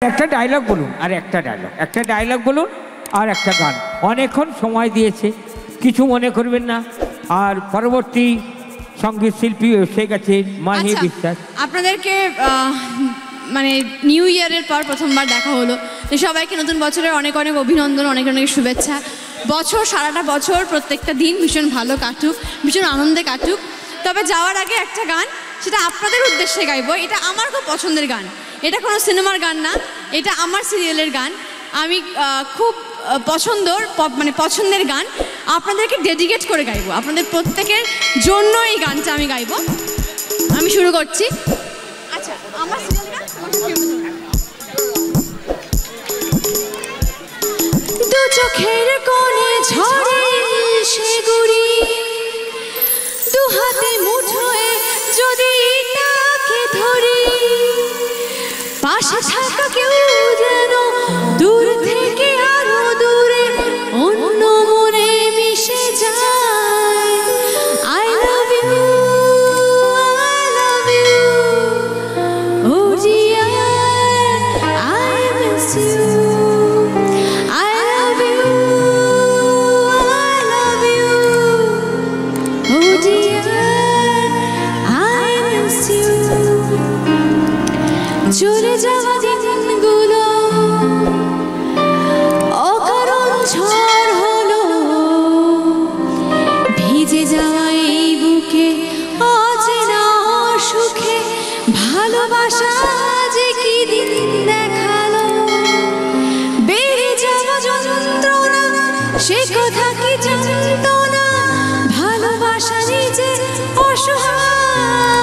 একটা ডায়লগ বলুন, আর একটা ডায়লগ বলুন, আর একটা গান। অনেকক্ষণ সময় দিয়েছে, কিছু মনে করবেন না। আর পরবর্তী সঙ্গীত শিল্পী এসে গেছেন মাহি বিশ্বাস। আপনাদেরকে মানে নিউ ইয়ারের পর প্রথমবার দেখা হলো, তো সবাইকে নতুন বছরের অনেক অনেক অভিনন্দন, অনেক অনেক শুভেচ্ছা। বছর সারাটা বছর প্রত্যেকটা দিন ভীষণ ভালো কাটুক, ভীষণ আনন্দে কাটুক। তবে যাওয়ার আগে একটা গান, সেটা আপনাদের উদ্দেশ্যে গাইবো। এটা আমার খুব পছন্দের গান, এটা কোনো সিনেমার গান না, এটা আমার সিরিয়ালের গান। আমি খুব পছন্দের গান, আপনাদেরকে ডেডিকেট করে গাইবো। আপনাদের প্রত্যেকের জন্য এই গানটা আমি গাইবো। আমি শুরু করছি। আচ্ছা, আমার সিরিয়াল গান দু চোখের কোণে ঝরে সেগুড়ি, দু হাতে মুঠোয় যদি তাকে ধরি, পাশে থাকা কেউ যেন দূর থেকে আরো দূরে অন্য মনে মিশে যায়। I love you, I love you, oh dear, I miss you. I love you, I love you, oh dear, I miss you. চলে যাওয়া দিনগুলো অকারণ ঝড় হলো, ভিজে যাওয়া এই বুকে অচেনা সুখে ভালোবাসা যে কি দিন দেখালো। বেড়ে যাওয়া যন্ত্রণা সে কথা কি জানতো না, ভালোবাসা নিজে অসহায়।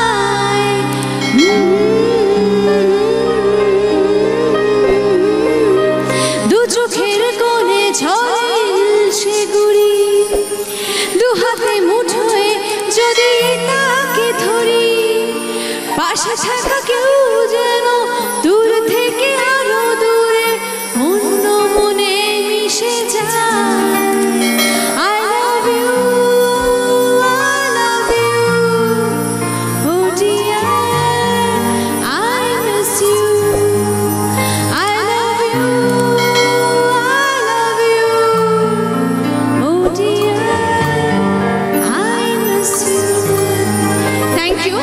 দু চোখের কোণে ঝলসে গুড়ি, দু হাতে মুঠোয় যদি তাকে ধরি, পাশে থাকা কেউ যেন দূর থেকে আরো দূরে অন্য মনে মিশে যায়। I love you, I love you, oh dear, I miss you. I love you, I love you, oh dear, I miss you. Thank you.